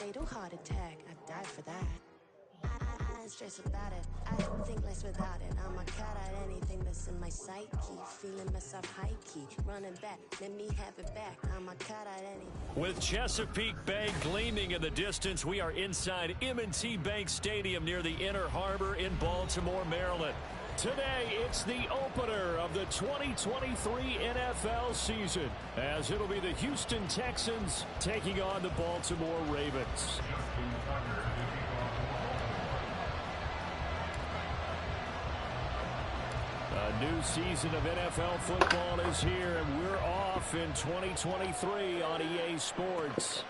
fatal heart attack. I'd die for that. I don't stress about it. I think less without it. I'm a cut at anything that's in my psyche. Feeling myself high key. Running back, let me have it back. I'm a cut at anything. With Chesapeake Bay gleaming in the distance, we are inside M&T Bank Stadium near the Inner Harbor in Baltimore, Maryland. Today, it's the opener of the 2023 NFL season, as it'll be the Houston Texans taking on the Baltimore Ravens. A new season of NFL football is here, and we're off in 2023 on EA Sports.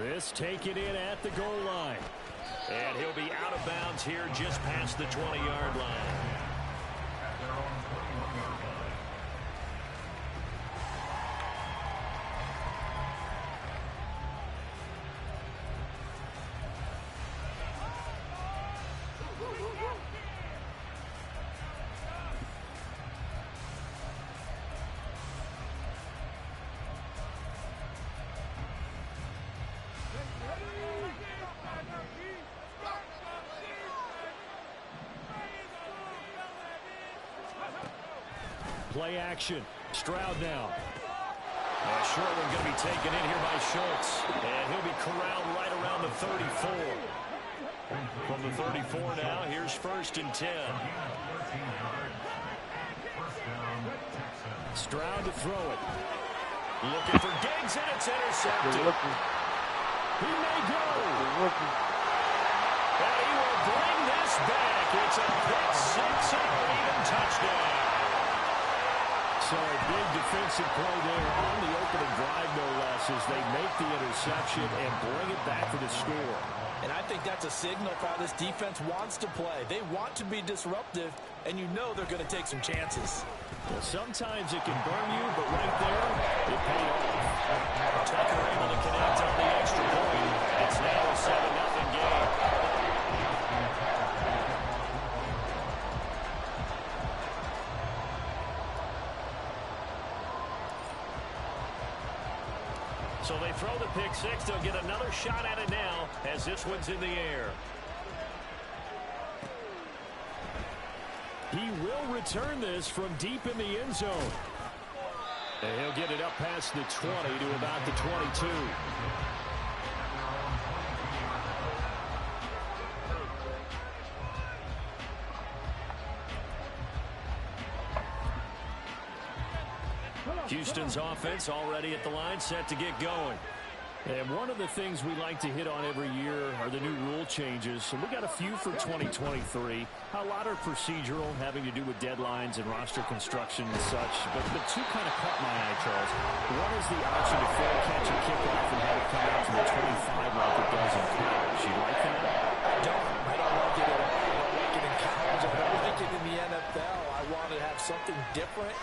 This taken in at the goal line. And he'll be out of bounds here just past the 20-yard line. Play action. Stroud now. Short one going to be taken in here by Schultz. And he'll be corralled right around the 34. From the 34 now, here's 1st and 10. Stroud to throw it. Looking for Diggs, and it's intercepted. He may go. And he will bring this back. It's a pick 6 and a leading touchdown. So a big defensive play there on the opening drive, no less, as they make the interception and bring it back for the score. And I think that's a signal for how this defense wants to play. They want to be disruptive, and you know they're going to take some chances. Well, sometimes it can burn you, but right there, it paid off. Tucker able to connect on the extra point. It's now a 7-0 game. So they throw the pick 6. They'll get another shot at it now as this one's in the air. He will return this from deep in the end zone. And he'll get it up past the 20 to about the 22. Houston's offense already at the line, set to get going. And one of the things we like to hit on every year are the new rule changes. And we got a few for 2023. A lot are procedural, having to do with deadlines and roster construction and such. But two kind of caught my eye, Charles. One is the option to fair catch a kickoff and have it come out to the 25 like it does in college. You like that? I don't like it. I don't like it in college. I don't like it in the NFL. I want to have something different.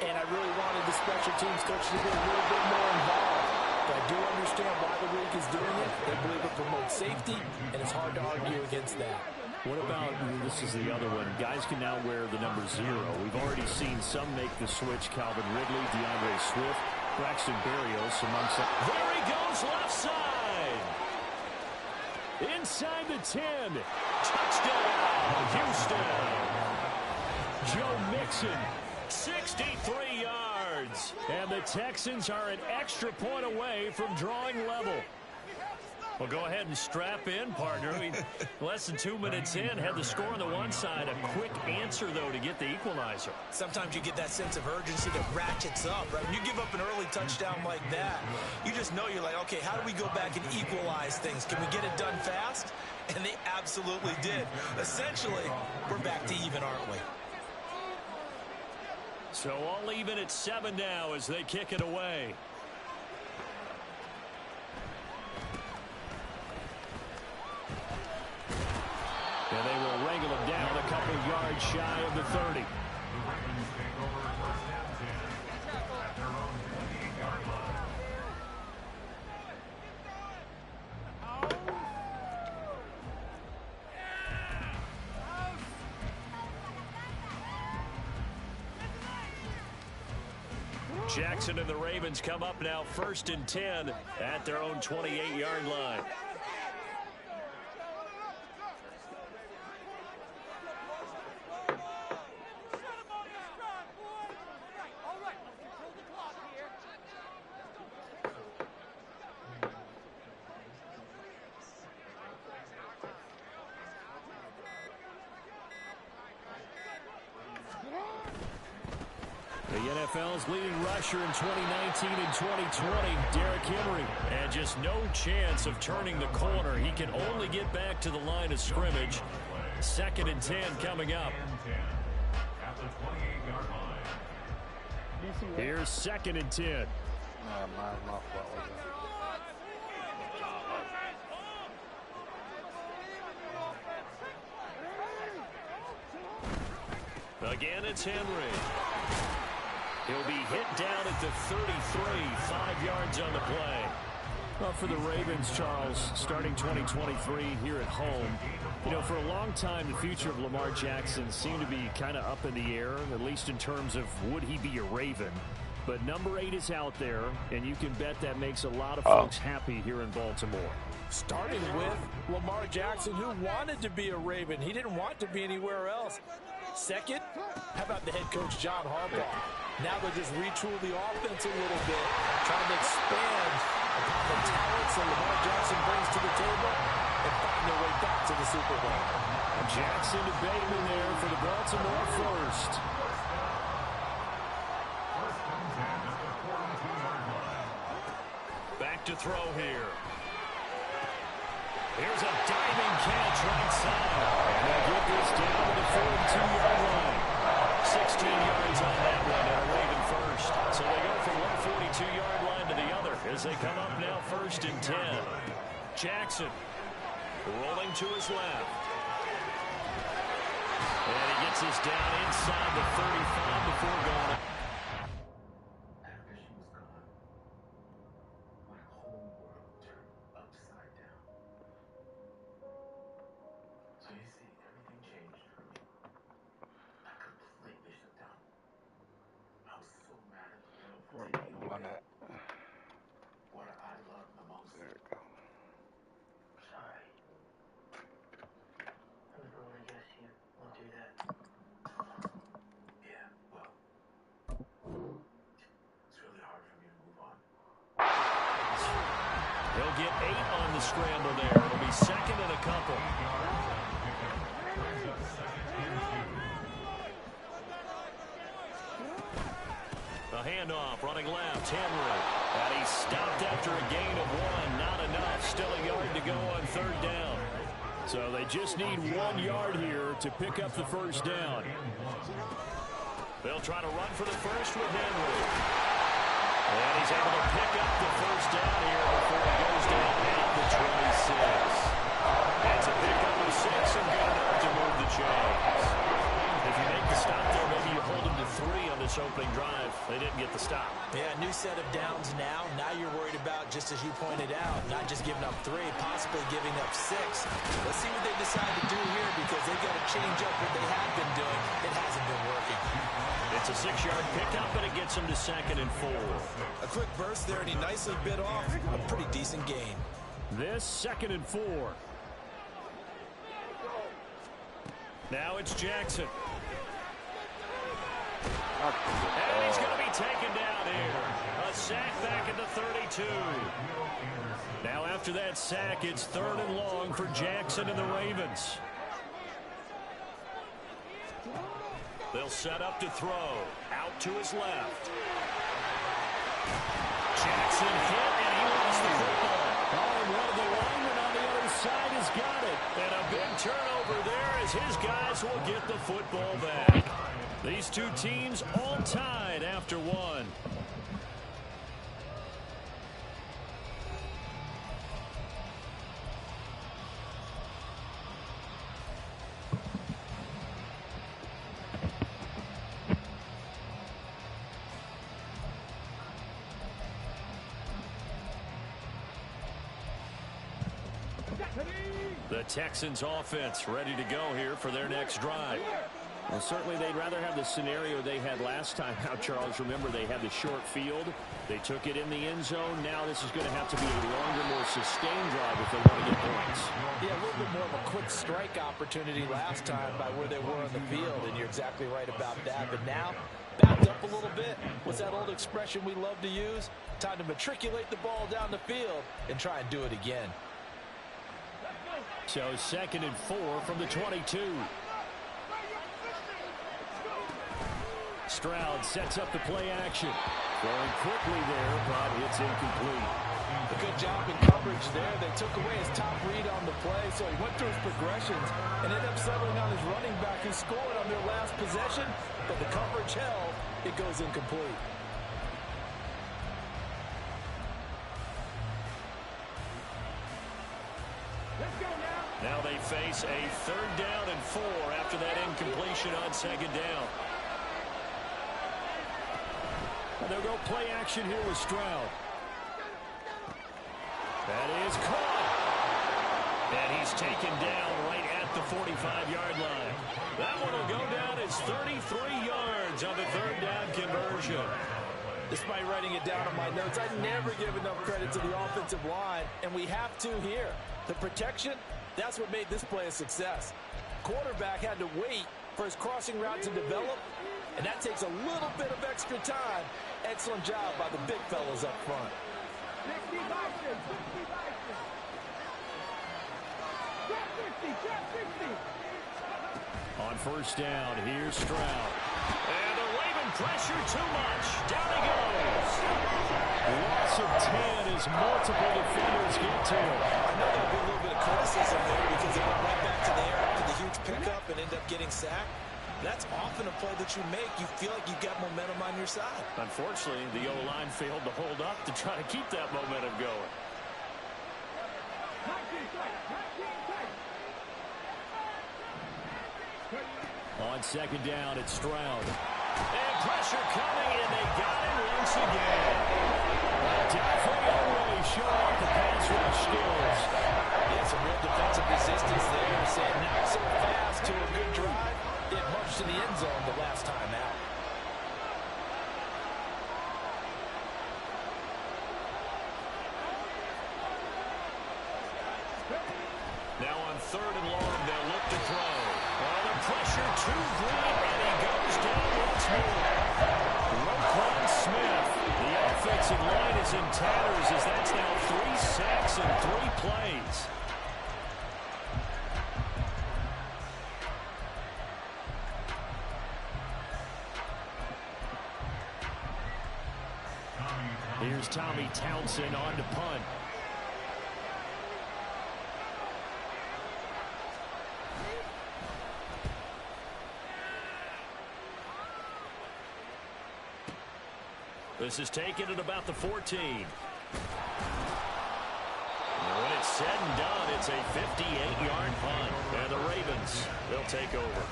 And I really wanted the special teams coach to be a little bit more involved. But I do understand why the league is doing it. They believe it promotes safety, and it's hard to argue against that. What about, this is the other one, guys can now wear the number 0. We've already seen some make the switch. Calvin Ridley, DeAndre Swift, Braxton Berrios among some. There he goes, left side. Inside the 10. Touchdown, Houston. Joe Mixon. 63 yards. And the Texans are an extra point away from drawing level. Well, go ahead and strap in, partner. Less than 2 minutes in, had the score on the one side. A quick answer, though, to get the equalizer. Sometimes you get that sense of urgency that ratchets up, right? When you give up an early touchdown like that, you just know you're like, okay, how do we go back and equalize things? Can we get it done fast? And they absolutely did. Essentially, we're back to even, aren't we? So all even at 7 now as they kick it away. And they will wrangle him down a couple yards shy of the 30. Jackson and the Ravens come up now 1st and 10 at their own 28-yard line. NFL's leading rusher in 2019 and 2020, Derrick Henry. And just no chance of turning the corner. He can only get back to the line of scrimmage. 2nd and 10 coming up. Here's 2nd and 10. Again, it's Henry. He'll be hit down at the 33, 5 yards on the play. Well, for the Ravens, Charles, starting 2023 here at home, for a long time, the future of Lamar Jackson seemed to be kind of up in the air, at least in terms of would he be a Raven. But number 8 is out there, and you can bet that makes a lot of folks happy here in Baltimore. Starting with Lamar Jackson, who wanted to be a Raven. He didn't want to be anywhere else. Second, how about the head coach, John Harbaugh? Now they'll just retool the offense a little bit, trying to expand upon the talents that Lamar Jackson brings to the table and find their way back to the Super Bowl. Jackson to Bateman there for the Baltimore first. Back to throw here. Here's a diving catch right side. And they get this down to the 42-yard line. 16 yards on that one and a Raven first. So they go from one 42-yard line to the other as they come up now 1st and 10. Jackson rolling to his left. And he gets this down inside the 35 before going. He'll get 8 on the scramble there. It'll be 2nd and a couple. A handoff, running left, Henry. And he stopped after a gain of 1. Not enough. Still a yard to go on 3rd down. So they just need 1 yard here to pick up the first down. They'll try to run for the first with Henry. And he's able to pick up the first down here before he goes down at the 26. That's a pickup of 6 and good enough to move the chains. If you make the stop there, maybe you hold them to 3 on this opening drive. They didn't get the stop. Yeah, new set of downs now. Now you're worried about, just as you pointed out, not just giving up 3, possibly giving up 6. Let's see what they decide to do here because they've got to change up what they have been doing. It hasn't been working. It's a 6-yard pickup, and it gets him to 2nd and 4. A quick burst there, and he nicely bit off a pretty decent gain. This 2nd and 4. Now it's Jackson. And he's going to be taken down here. A sack back at the 32. Now after that sack, it's 3rd and long for Jackson and the Ravens. They'll set up to throw. Out to his left. Jackson hit, and he lost the football. Oh, and one of the linemen on the other side has got it. And a big turnover there as his guys will get the football back. These two teams all tied after 1. The Texans offense ready to go here for their next drive. Well, certainly they'd rather have the scenario they had last time out, Charles. Remember, they had the short field. They took it in the end zone. Now this is going to have to be a longer, more sustained drive if they want to get points. Yeah, a little bit more of a quick strike opportunity last time by where they were on the field, and you're exactly right about that. But now, backed up a little bit. What's that old expression we love to use? Time to matriculate the ball down the field and try and do it again. So 2nd and 4 from the 22. Stroud sets up the play action. Throwing quickly there, but it's incomplete. A good job in coverage there. They took away his top read on the play, so he went through his progressions and ended up settling on his running back who scored on their last possession, but the coverage held. It goes incomplete. Now they face a 3rd down and 4 after that incompletion on 2nd down. And they'll go play action here with Stroud. That is caught. And he's taken down right at the 45-yard line. That one will go down as 33 yards on the 3rd down conversion. Despite writing it down on my notes, I never give enough credit to the offensive line, and we have to here. The protection, that's what made this play a success. Quarterback had to wait for his crossing route to develop, and that takes a little bit of extra time. Excellent job by the big fellas up front. On 1st down, here's Stroud. And the Raven pressure too much. Down he goes. Loss of 10 as multiple defenders get to him. I know there'll be a little bit of criticism there because they went right back to the air after the huge pickup and end up getting sacked. That's often a play that you make. You feel like you've got momentum on your side. Unfortunately, the O-line failed to hold up to try to keep that momentum going. On 2nd down, it's Stroud. And pressure coming, and they got him once again. Definitely already showing off the pass rush skills. Yeah, some real defensive resistance there. Saying not so fast to a good drive. It marched to the end zone the last time out. Now on 3rd and long, they'll look to throw. Oh, the pressure too great, and he goes down once more. Roquan Smith. The offensive line is in tatters as that's now 3 sacks in 3 plays. Here's Tommy Townsend on to punt. This is taken at about the 14. And when it's said and done, it's a 58-yard punt. And the Ravens, they'll take over.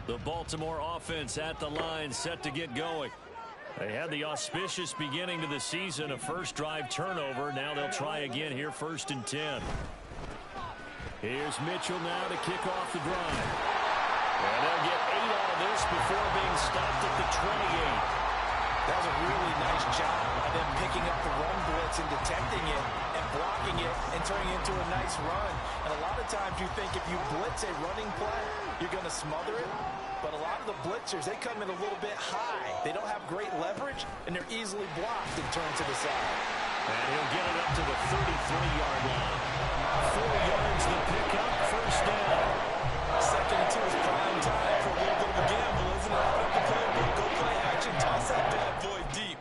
The Baltimore offense at the line, set to get going. They had the auspicious beginning to the season, a first drive turnover. Now they'll try again here, 1st and 10. Here's Mitchell now to kick off the drive. And they'll get 8 out of this before being stopped at the 28. That was a really nice job by them picking up the run blitz and detecting it and blocking it and turning it into a nice run. And a lot of times you think if you blitz a running play, you're going to smother it. But a lot of the blitzers, they come in a little bit high. They don't have great leverage, and they're easily blocked and turned to the side. And he'll get it up to the 33-yard line. 4 yards to pick up, 1st down. 2nd and 2 is prime time for a little bit of a gamble, isn't it? Open up the playbook, go play action, toss that bad boy deep.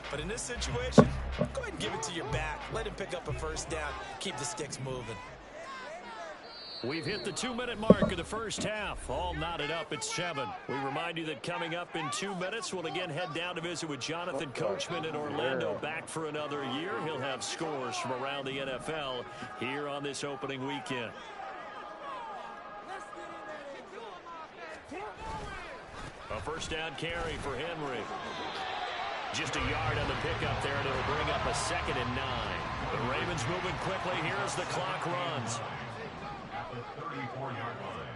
But in this situation, go ahead and give it to your back. Let him pick up a 1st down. Keep the sticks moving. We've hit the 2-minute mark of the first half. All knotted up at 7. We remind you that coming up in 2 minutes, we'll again head down to visit with Jonathan Coachman in Orlando. Back for another year. He'll have scores from around the NFL here on this opening weekend. A 1st down carry for Henry. Just a yard on the pickup there, and it'll bring up a 2nd and 9. The Ravens moving quickly here as the clock runs. The 34-yard line.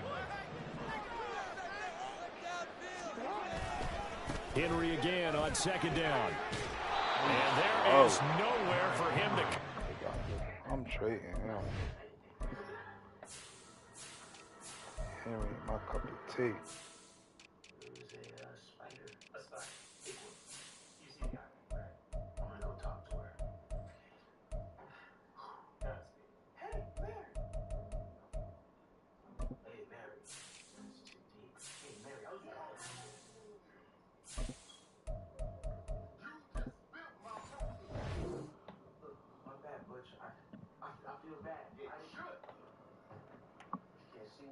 Henry again on 2nd down. And there is nowhere for him to... I'm trading him. Henry, my cup of tea.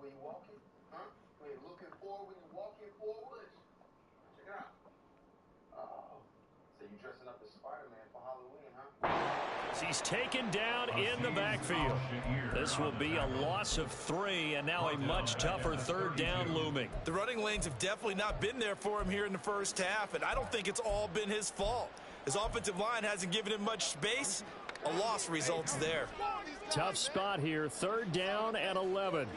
when you walking? Huh? You ain't looking forward when you walking forward? Check it out. Oh. So you dressing up as Spider-Man for Halloween, huh? He's taken down in the backfield. This will be a loss of 3, and now a much tougher third down looming. The running lanes have definitely not been there for him here in the first half, and I don't think it's all been his fault. His offensive line hasn't given him much space. A loss results there. Tough spot here. Third down and 11.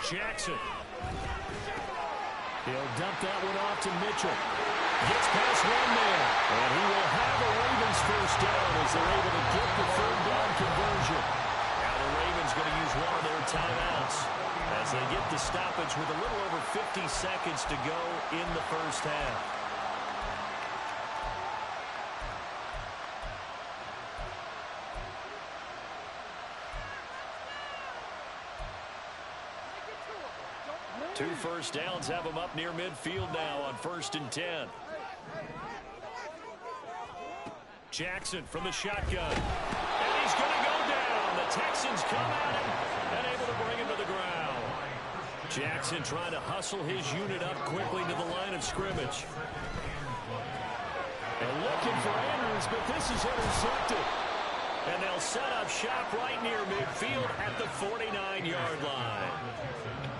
Jackson. He'll dump that one off to Mitchell. Gets past one man. And he will have a Ravens first down as they're able to get the third down conversion. Now the Ravens going to use one of their timeouts as they get the stoppage with a little over 50 seconds to go in the first half. Two first downs have them up near midfield now on 1st and 10. Jackson from the shotgun. And he's going to go down. The Texans come at him and able to bring him to the ground. Jackson trying to hustle his unit up quickly to the line of scrimmage. And looking for Andrews, but this is intercepted. And they'll set up shop right near midfield at the 49-yard line.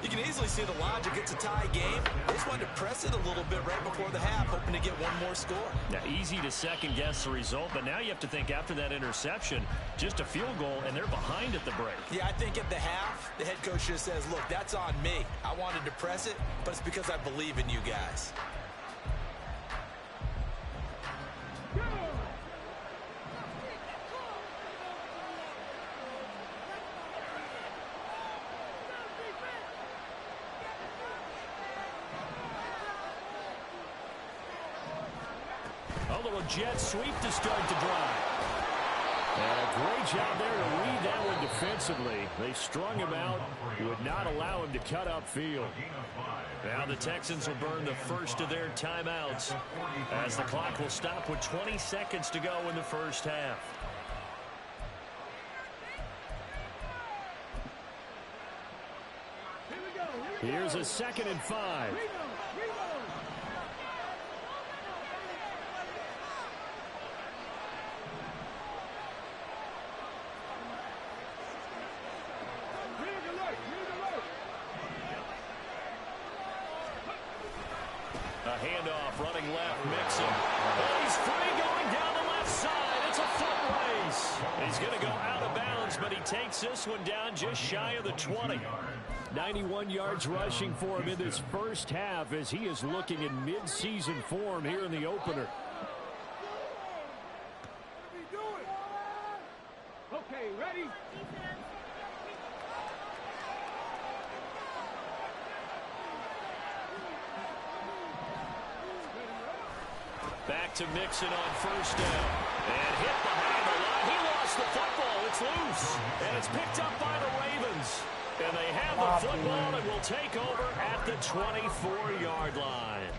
You can easily see the logic. It's a tie game. They just wanted to press it a little bit right before the half, hoping to get one more score. Now, easy to second-guess the result, but now you have to think after that interception, just a field goal, and they're behind at the break. Yeah, I think at the half, the head coach just says, look, that's on me. I wanted to press it, but it's because I believe in you guys. A little jet sweep to start the drive. And a great job there to read that one defensively. They strung him out, would not allow him to cut upfield. Now the Texans will burn the first of their timeouts as the clock will stop with 20 seconds to go in the first half. Here's a 2nd and 5. A handoff running left, Mixon. Oh, he's free going down the left side. It's a foot race. He's going to go out of bounds, but he takes this one down just shy of the 20. 91 yards rushing for him in this first half as he is looking in mid-season form here in the opener. Okay, ready? Back to Mixon on first down. And hit behind the line. He lost the football. It's loose. And it's picked up by the Ravens. And they have the football and will take over at the 24-yard line.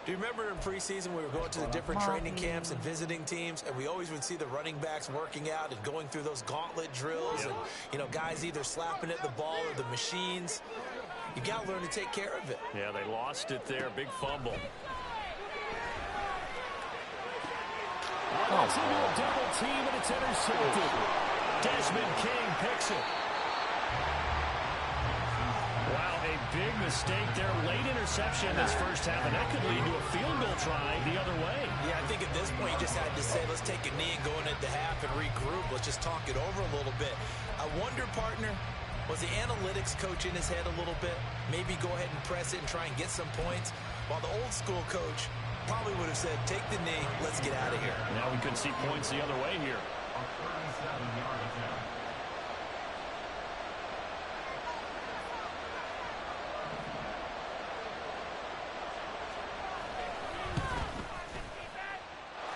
Do you remember in preseason we were going to the different training camps and visiting teams, and we always would see the running backs working out and going through those gauntlet drills and, you know, guys either slapping at the ball or the machines. You got to learn to take care of it. Yeah, they lost it there. Big fumble. Oh, it's into a double team, and it's intercepted. Desmond King picks it. Wow, a big mistake there. Late interception in this first half, and that could lead to a field goal try the other way. Yeah, I think at this point you just had to say, let's take a knee and go into the half and regroup. Let's just talk it over a little bit. I wonder, partner, was the analytics coach in his head a little bit? Maybe go ahead and press it and try and get some points, while the old school coach probably would have said, take the knee, let's get out of here. Now we could see points the other way here. A 37-yard attempt.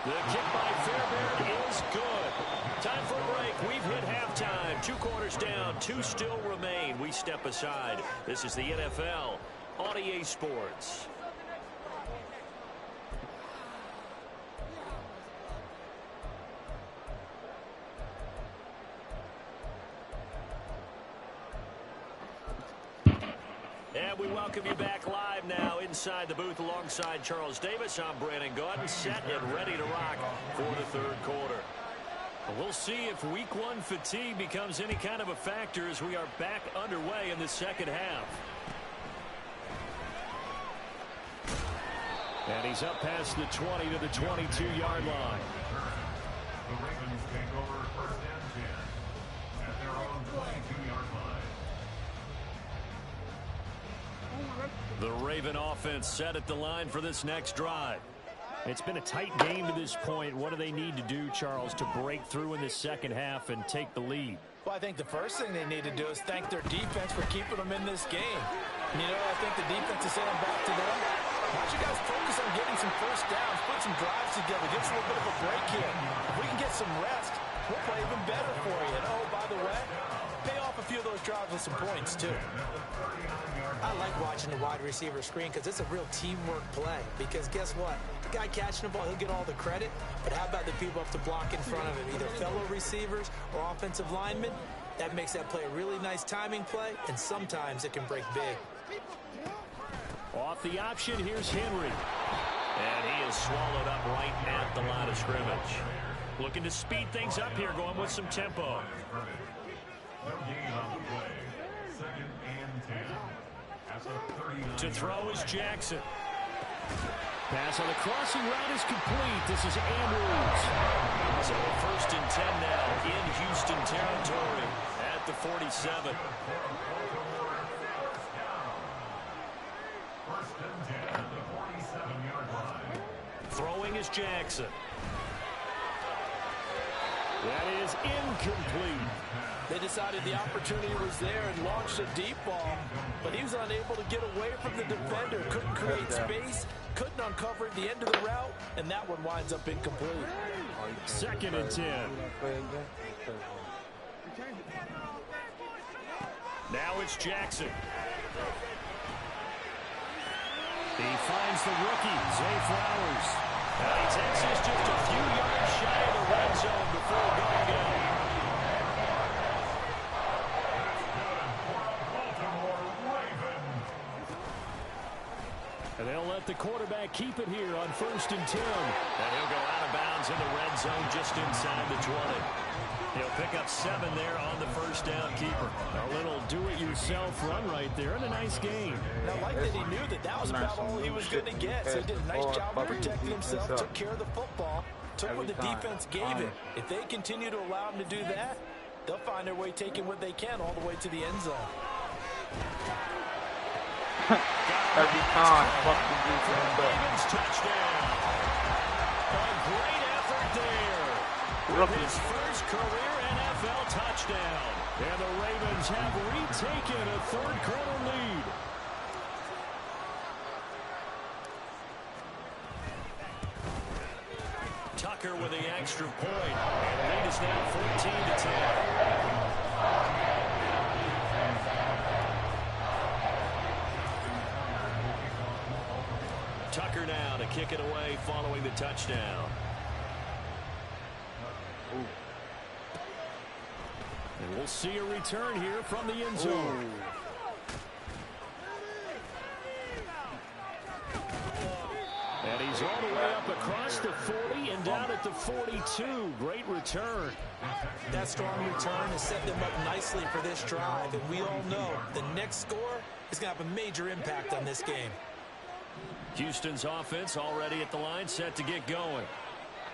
The kick by Fairbairn is good. Time for a break. We've hit halftime. 2 quarters down. 2 still remain. We step aside. This is the NFL on EA Sports. we welcome you back live now inside the booth alongside Charles Davis. I'm Brandon Gaudin, set and ready to rock for the third quarter. We'll see if week one fatigue becomes any kind of a factor as we are back underway in the second half. And he's up past the 20 to the 22-yard line. The Ravens take over first and 10 at their own 22-yard line. The Raven offense set at the line for this next drive. It's been a tight game to this point. What do they need to do, Charles, to break through in the second half and take the lead? Well, I think the first thing they need to do is thank their defense for keeping them in this game. You know, I think the defense is saying back to them, why don't you guys focus on getting some first downs, put some drives together, give us a little bit of a break here. If we can get some rest, we'll play even better for you. And, oh, by the way, pay off a few of those drives with some points, too. I like watching the wide receiver screen because it's a real teamwork play. Because guess what? The guy catching the ball, he'll get all the credit. But how about the people up to block in front of him, either fellow receivers or offensive linemen? That makes that play a really nice timing play, and sometimes it can break big. Off the option, here's Henry. And he is swallowed up right at the line of scrimmage. Looking to speed things up here, going with some tempo. No gain on the play. Second and 10. That's a 39. To throw is Jackson. Pass on the crossing route is complete. This is Andrews. So first and 10 now in Houston territory at the 47. First and 10 at the 47-yard line. Throwing is Jackson. That is incomplete. They decided the opportunity was there and launched a deep ball, but he was unable to get away from the defender, couldn't create space, couldn't uncover at the end of the route, and that one winds up incomplete. Second and 10. Now it's Jackson. He finds the rookie, Zay Flowers. Now he takes us just a few yards shy of the red zone before going in. And they'll let the quarterback keep it here on first and 10. And he'll go out of bounds in the red zone just inside the 20. He'll pick up 7 there on the first down keeper. A little do-it-yourself run right there and a nice game. And I like that he knew that that was about all he was going to get. So he did a nice job of protecting himself, took care of the football, took what the defense gave him. If they continue to allow him to do that, they'll find their way taking what they can all the way to the end zone. Every time, fucking Ravens touchdown. A great effort there. With his first career NFL touchdown. And the Ravens have retaken a third quarter lead. Tucker with the extra point. And the lead is now 14-10. Tucker now to kick it away following the touchdown. And we'll see a return here from the end zone. And he's all the way up across the 40 and down at the 42. Great return. That strong return has set them up nicely for this drive. And we all know the next score is going to have a major impact on this game. Houston's offense already at the line, set to get going.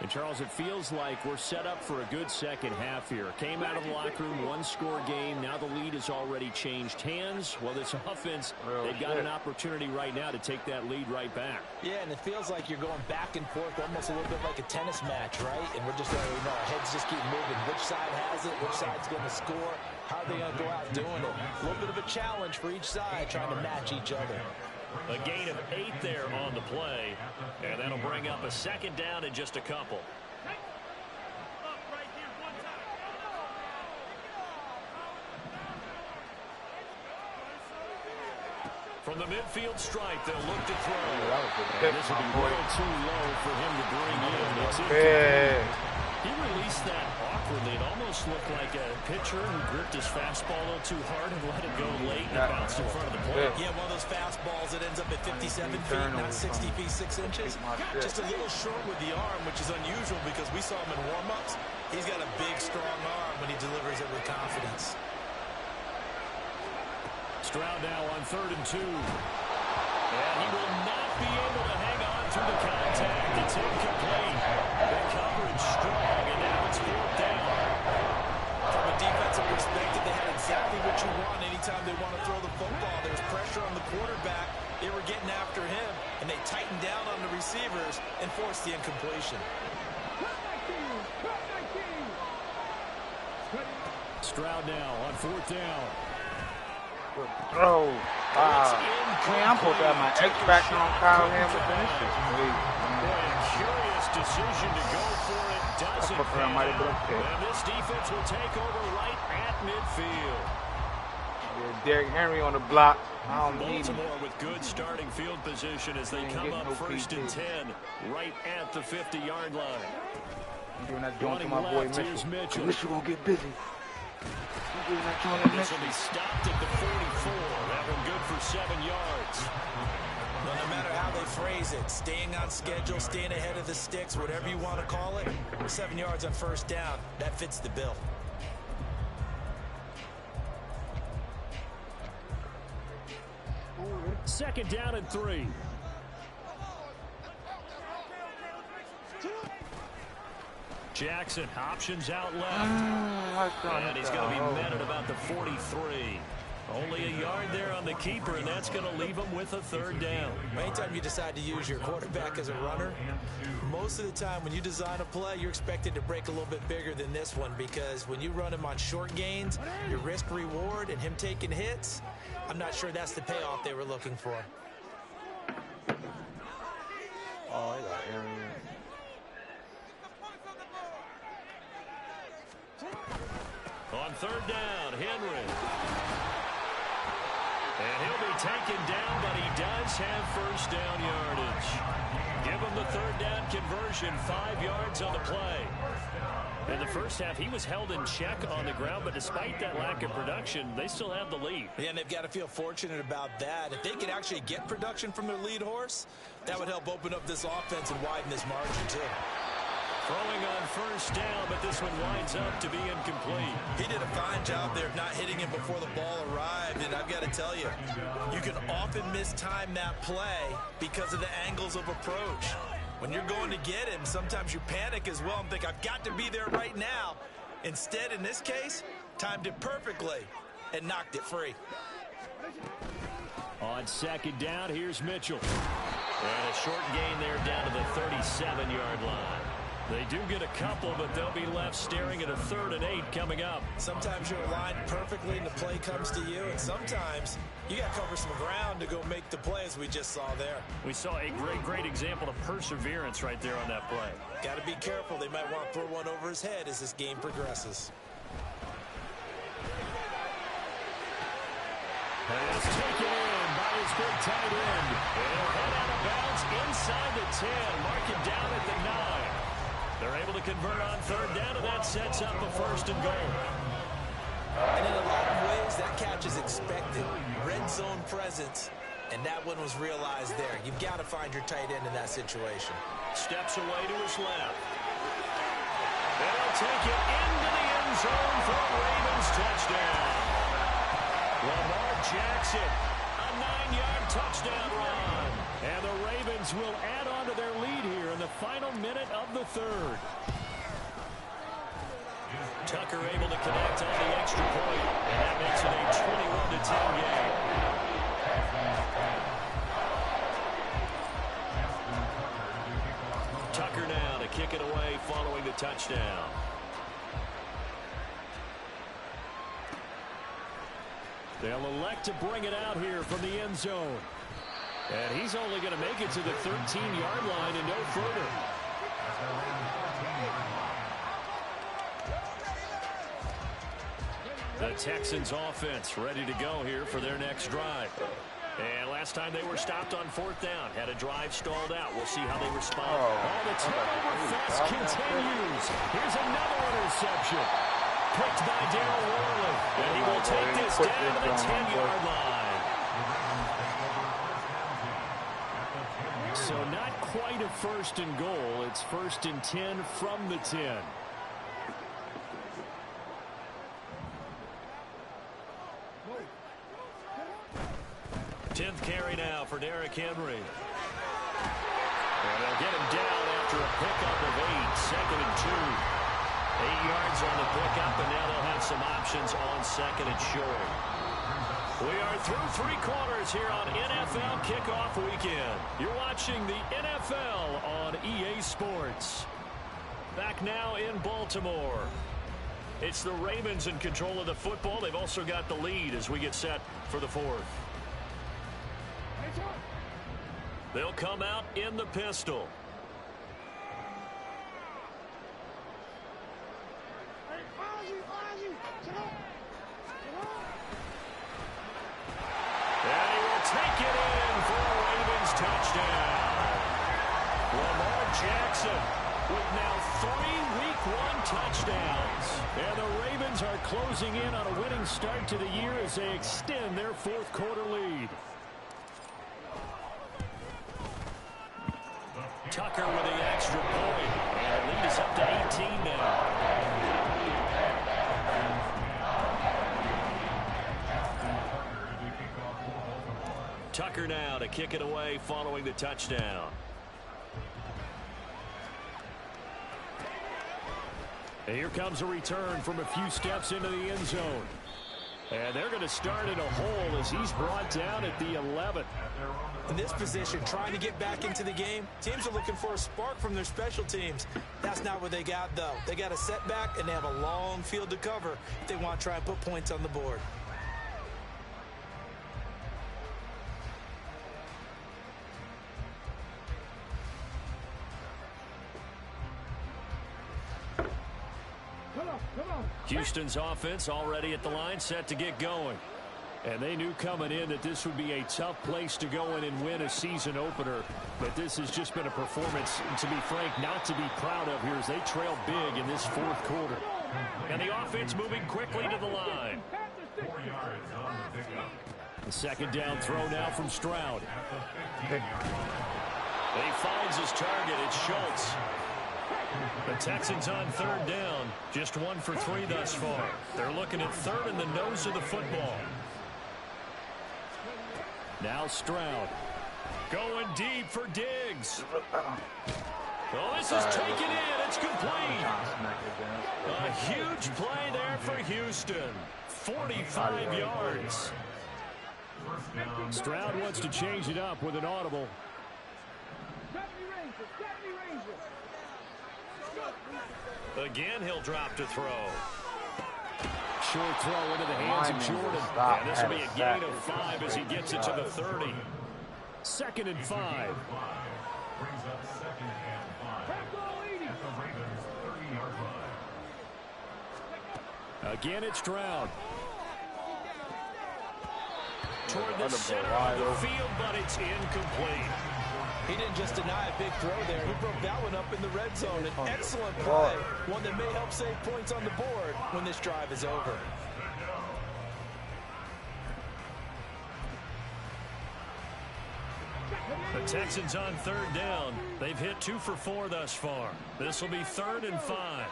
And, Charles, it feels like we're set up for a good second half here. Came out of the locker room, one-score game. Now the lead has already changed hands. Well, this offense, they've got an opportunity right now to take that lead right back. Yeah, and it feels like you're going back and forth, almost a little bit like a tennis match, right? And we're just letting our heads just keep moving. Which side has it? Which side's going to score? How are they going to go out doing it? A little bit of a challenge for each side, trying to match each other. A gain of 8 there on the play, and that'll bring up a second down in just a couple. From the midfield stripe, they'll look to throw. This will be way too low for him to bring in. It's incomplete. He released that awkwardly. It almost looked like a pitcher who gripped his fastball a little too hard and let it go late and it bounced in front of the plate. Yeah, one of those fastballs that ends up at 57 feet, not 60 feet, 6 inches. Just a little short with the arm, which is unusual because we saw him in warm-ups. He's got a big, strong arm when he delivers it with confidence. Stroud now on 3rd and 2. And he will not be able to hang on through the contact. It's incomplete. The coverage strong, and now it's 4th down. From a defensive perspective, they had exactly what you want anytime they want to throw the football. There's pressure on the quarterback. They were getting after him, and they tightened down on the receivers and forced the incompletion. Stroud now on 4th down. Good throw. Wow. Man, I'm supposed to have my X factor on Kyle Hamilton. This shit's crazy. Curious decision to go for it. Doesn't pay. And this defense will take over right at midfield. Yeah, Derrick Henry on the block. I don't need him. Baltimore with good starting field position as they come up 1st and 10 right at the 50-yard line. I'm doing that joint to my boy Mitchell. Mitchell gonna get busy. This will be stopped at the 44. That one good for 7 yards. Well, no matter how they phrase it, staying on schedule, staying ahead of the sticks, whatever you want to call it, 7 yards on 1st down, that fits the bill. Second down and 3. Jackson, options out left. And he's going to be met at about the 43. Only a yard there on the keeper, and that's going to leave him with a 3rd down. Anytime you decide to use your quarterback as a runner, most of the time when you design a play, you're expected to break a little bit bigger than this one, because when you run him on short gains, your risk-reward and him taking hits, I'm not sure that's the payoff they were looking for. Oh, I got Aaron. On 3rd down, Henry. And he'll be taken down, but he does have 1st down yardage. Give him the 3rd down conversion, 5 yards on the play. In the first half, he was held in check on the ground, but despite that lack of production, they still have the lead. Yeah, and they've got to feel fortunate about that. If they could actually get production from their lead horse, that would help open up this offense and widen this margin, too. Throwing on 1st down, but this one winds up to be incomplete. He did a fine job there of not hitting him before the ball arrived, and I've got to tell you, you can often mistime that play because of the angles of approach. When you're going to get him, sometimes you panic as well and think, I've got to be there right now. Instead, in this case, timed it perfectly and knocked it free. On 2nd down, here's Mitchell. And a short gain there down to the 37-yard line. They do get a couple, but they'll be left staring at a 3rd and 8 coming up. Sometimes you're aligned perfectly and the play comes to you, and sometimes you got to cover some ground to go make the play, as we just saw there. We saw a great example of perseverance right there on that play. Got to be careful. They might want to throw one over his head as this game progresses. Pass taken in by his big tight end. It'll head out of bounds inside the 10. Mark it down at the 9. They're able to convert on 3rd down, and that sets up a 1st and goal. And in a lot of ways, that catch is expected. Red zone presence, and that one was realized there. You've got to find your tight end in that situation. Steps away to his left. They'll take it into the end zone for a Ravens touchdown. Lamar Jackson, a 9-yard touchdown run. And the Ravens will add on to their lead here in the final minute of the 3rd. Tucker able to connect on the extra point, and that makes it a 21-10 game. Tucker now to kick it away following the touchdown. They'll elect to bring it out here from the end zone. And he's only going to make it to the 13-yard line and no further. The Texans offense ready to go here for their next drive. And last time they were stopped on 4th down, had a drive stalled out. We'll see how they respond. Oh, the turnover fest continues. Here's another interception. Picked by Darryl Worley. And he will take this down to the 10-yard line. So not quite a first and goal. It's 1st and 10 from the 10. Tenth carry now for Derrick Henry. And they'll get him down after a pickup of 8. 2nd and 2. 8 yards on the pickup, and now they'll have some options on 2nd and short. We are through 3 quarters here on NFL Kickoff Weekend. You're watching the NFL on EA Sports. Back now in Baltimore. It's the Ravens in control of the football. They've also got the lead as we get set for the 4th. They'll come out in the pistol. And he will take it in for a Ravens touchdown. Lamar Jackson with now 3 Week 1 touchdowns. And the Ravens are closing in on a winning start to the year as they extend their 4th quarter lead. Tucker with the extra point. And the lead is up to 18 now. Tucker now to kick it away following the touchdown. And here comes a return from a few steps into the end zone. And they're going to start in a hole as he's brought down at the 11. In this position, trying to get back into the game, teams are looking for a spark from their special teams. That's not what they got, though. They got a setback, and they have a long field to cover if they want to try and put points on the board. Houston's offense already at the line, set to get going. And they knew coming in that this would be a tough place to go in and win a season opener. But this has just been a performance, to be frank, not to be proud of here as they trail big in this 4th quarter. And the offense moving quickly to the line. 4 yards on the pickup. The 2nd down throw now from Stroud. He finds his target. It's Schultz. The Texans on 3rd down. Just 1 for 3 thus far. They're looking at 3rd in the nose of the football. Now Stroud. Going deep for Diggs. Oh, this is taken in. It's complete. A huge play there for Houston. 45 yards. Stroud wants to change it up with an audible. Again, he'll drop to throw. Short throw into the hands of Jordan. And this will be a gain of 5 as he gets it to the 30. 2nd and 5. Brings up 2nd and 5 at the Ravens 30-yard line. Again, it's Stroud. Toward the center of the field, but it's incomplete. He didn't just deny a big throw there. He broke that one up in the red zone. An excellent play. One that may help save points on the board when this drive is over. The Texans on 3rd down. They've hit 2 for 4 thus far. This will be 3rd and 5.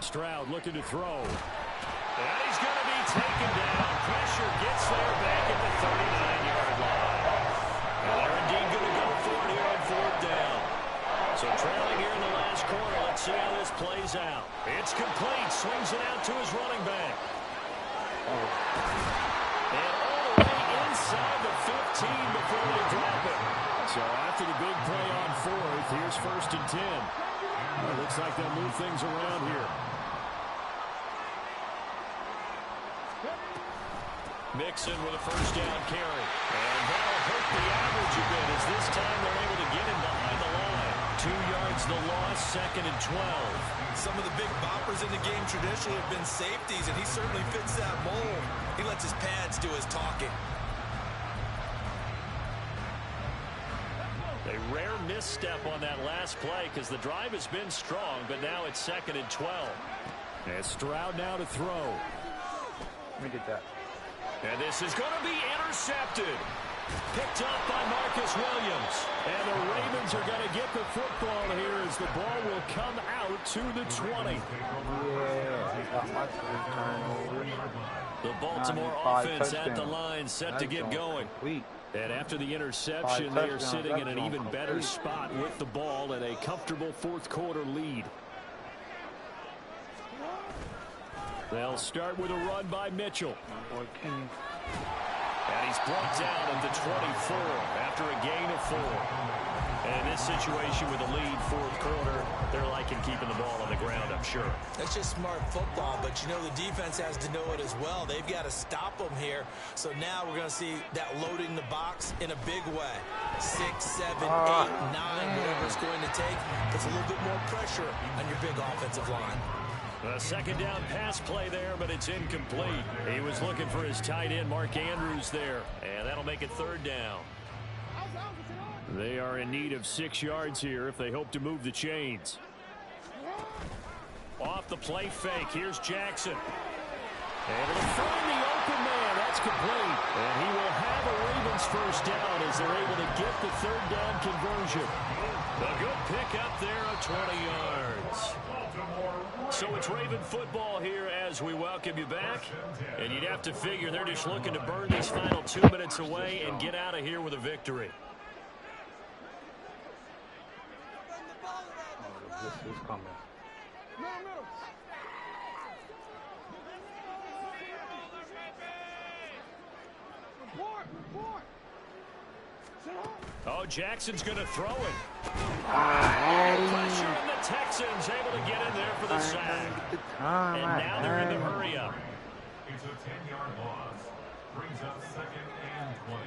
Stroud looking to throw. And he's going to be taken down. Pressure gets there back at the 39-yard line. And they're indeed going to go for it here on 4th down. So trailing here in the last quarter. Let's see how this plays out. It's complete. Swings it out to his running back. And all the way inside the 15 before they drop it. So after the big play on 4th, here's 1st and 10. Well, looks like they'll move things around here. Mixon with a 1st down carry. And that'll hurt the average a bit as this time they're able to get him behind the line. 2 yards the loss, 2nd and 12. Some of the big boppers in the game traditionally have been safeties, and he certainly fits that mold. He lets his pads do his talking. A rare one misstep on that last play because the drive has been strong, but now it's 2nd and 12. And Stroud now to throw. Let me get that. And this is going to be intercepted. Picked up by Marcus Williams. And the Ravens are going to get the football here as the ball will come out to the 20. The Baltimore offense at the line, set to get going. And after the interception, they are sitting in an even better spot with the ball and a comfortable fourth-quarter lead. They'll start with a run by Mitchell. And he's brought down at the 24 after a gain of 4. And in this situation with a lead, fourth quarter, they're liking keeping the ball on the ground, I'm sure. That's just smart football, but you know the defense has to know it as well. They've got to stop them here. So now we're going to see that loading the box in a big way. 6, 7, 8, 9, whatever it's going to take. Puts a little bit more pressure on your big offensive line. A second down pass play there, but it's incomplete. He was looking for his tight end, Mark Andrews, there. And that'll make it 3rd down. They are in need of 6 yards here if they hope to move the chains. Off the play fake, here's Jackson. Able to find the open man. That's complete. And he will have a Ravens first down as they're able to get the 3rd down conversion. A good pick up there of 20 yards. So it's Raven football here as we welcome you back. And you'd have to figure they're just looking to burn these final 2 minutes away and get out of here with a victory. This is coming. Oh, Jackson's going to throw it. Pressure on the Texans, able to get in there for the sack. And now they're in the hurry up. It's a 10-yard loss. Brings up 2nd and 20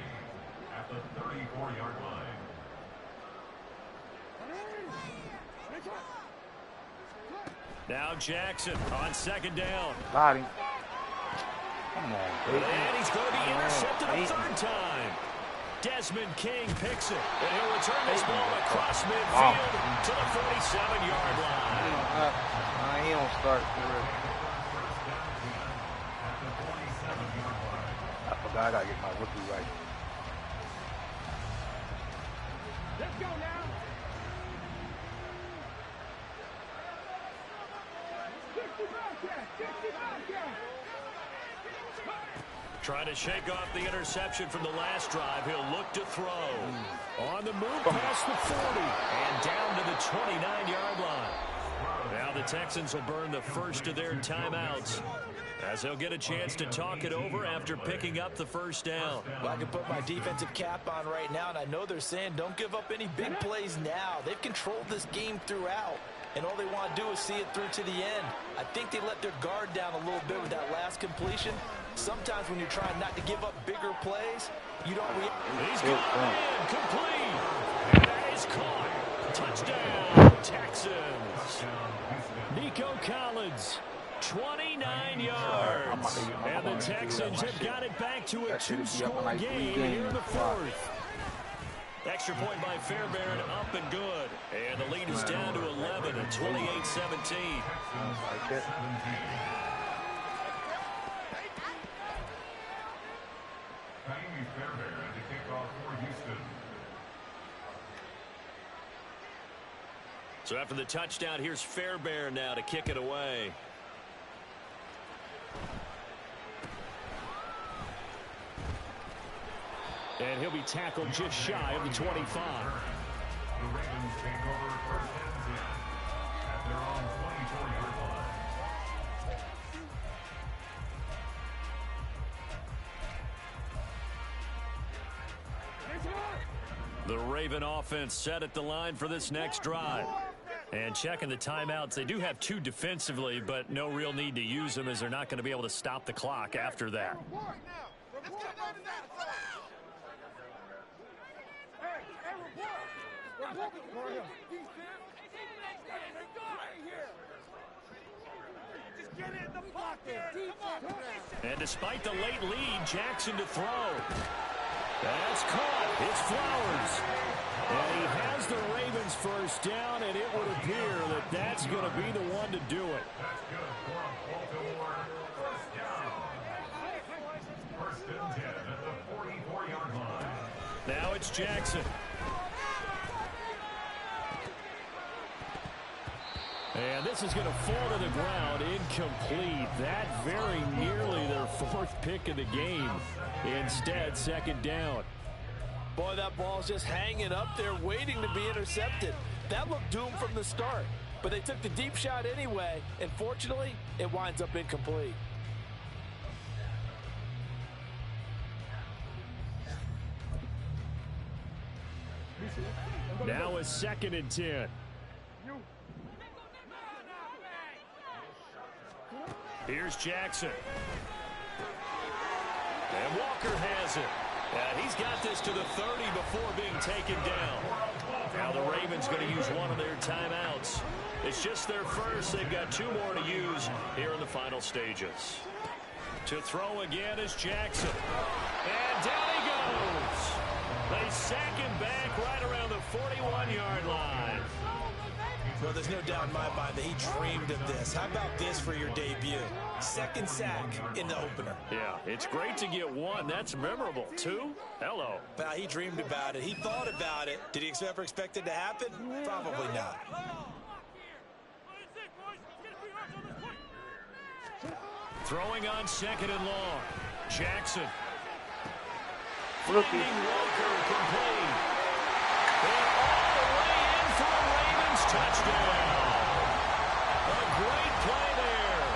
at the 34-yard line. Now Jackson on 2nd down. Got him. Come on, baby. And he's going to be intercepted a 3rd time. Desmond King picks it, and he'll return this ball across midfield to the 47-yard line. He don't start. I forgot I got to get my rookie right. Let's go now. Trying to shake off the interception from the last drive. He'll look to throw. On the move past the 40 and down to the 29-yard line. Now the Texans will burn the first of their timeouts as they'll get a chance to talk it over after picking up the first down. Well, I can put my defensive cap on right now, and I know they're saying don't give up any big plays now. They've controlled this game throughout, and all they want to do is see it through to the end. I think they let their guard down a little bit with that last completion. Sometimes when you're trying not to give up bigger plays, you don't react. He's gone in, complete. And that is caught. Touchdown, Texans. Nico Collins, 29 yards. And the Texans have got it back to a 2-score game here in the 4th. Extra point by Fairbairn, up and good. And the lead is down to 11 at 28-17. Fairbairn to kick off for Houston. So after the touchdown, here's Fairbairn now to kick it away. And he'll be tackled just shy of the 25. The Ravens take over 1st and 10 at their own 24-yard line. The Raven offense set at the line for this next drive. And checking the timeouts, they do have 2 defensively, but no real need to use them as they're not going to be able to stop the clock after that. And despite the late lead, Jackson to throw. That's caught. It's Flowers. And he has the Ravens first down, and it would appear that that's going to be the one to do it. That's good for Baltimore. First down. First and 10 at the 44-yard line. Now it's Jackson. And this is going to fall to the ground, incomplete. That very nearly their fourth pick of the game. Instead, second down. Boy, that ball's just hanging up there, waiting to be intercepted. That looked doomed from the start, but they took the deep shot anyway, and fortunately, it winds up incomplete. Now a second and 10. Here's Jackson. And Walker has it. He's got this to the 30 before being taken down. Now the Ravens going to use one of their timeouts. It's just their first. They've got two more to use here in the final stages. To throw again is Jackson. And down he goes. They sack him back right around the 41-yard line. Well, there's no doubt in my mind that he dreamed of this. How about this for your debut? Second sack in the opener. Yeah, it's great to get one. That's memorable. Two? Hello. Well, he dreamed about it. He thought about it. Did he ever expect it to happen? Probably not. Throwing on second and long. Jackson. Rookie. Walker complete. And all the way in for a Ravens touchdown. A great play there.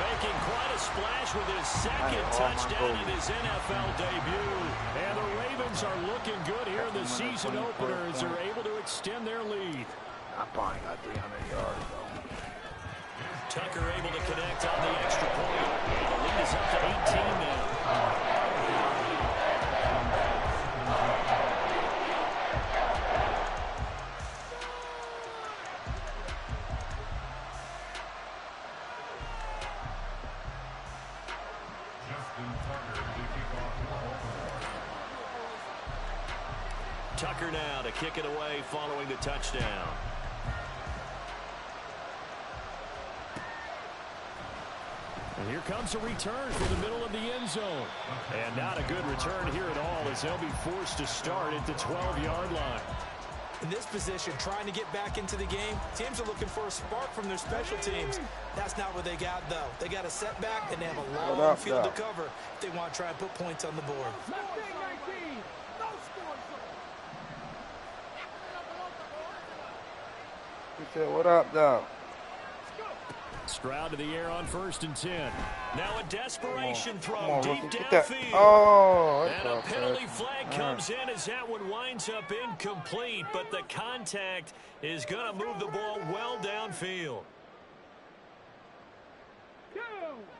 Making quite a splash with his second touchdown in his NFL debut. And the Ravens are looking good here in the season opener as they're able to extend their lead. I probably got 300 yards, though. Tucker able to connect on the extra point. And the lead is up to 18 now. Tucker now to kick it away following the touchdown. And here comes a return from the middle of the end zone. And not a good return here at all as they'll be forced to start at the 12-yard line. In this position, trying to get back into the game, teams are looking for a spark from their special teams. That's not what they got, though. They got a setback, and they have a long field to cover if they want to try and put points on the board. He said, what up, though? Stroud to the air on first and 10. Now a desperation throw deep downfield. And a penalty flag comes in as that one winds up incomplete, but the contact is going to move the ball well downfield.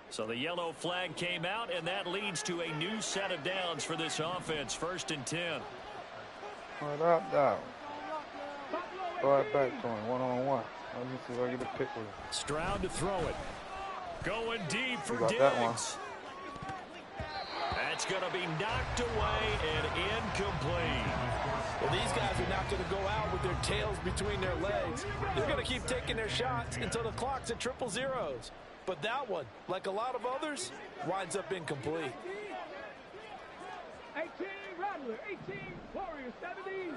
So the yellow flag came out, and that leads to a new set of downs for this offense. First and 10. What up, though? Throw it back to him, one-on-one. Let me see if I get a pick with him. Stroud to throw it. Going deep for Diggs. That's going to be knocked away and incomplete. Well, these guys are not going to go out with their tails between their legs. They're going to keep taking their shots until the clock's at 000. But that one, like a lot of others, winds up incomplete. 18 Rattler, 18 Warrior, 70.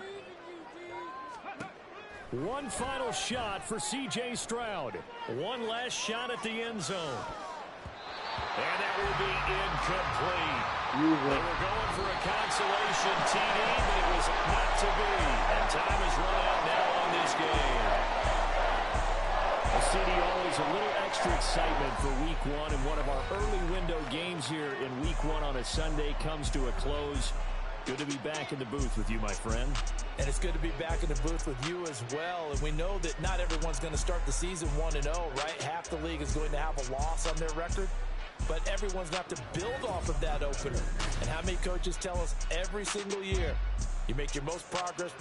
One final shot for C.J. Stroud. One last shot at the end zone. And that will be incomplete. They were going for a consolation TD, but it was not to be. And time is run out now on this game. CD, always a little extra excitement for week one, and one of our early window games here in week one on a Sunday comes to a close. Good to be back in the booth with you, my friend. And it's good to be back in the booth with you as well. And we know that not everyone's going to start the season 1-0, right? Half the league is going to have a loss on their record. But everyone's got to build off of that opener. And how many coaches tell us every single year, you make your most progress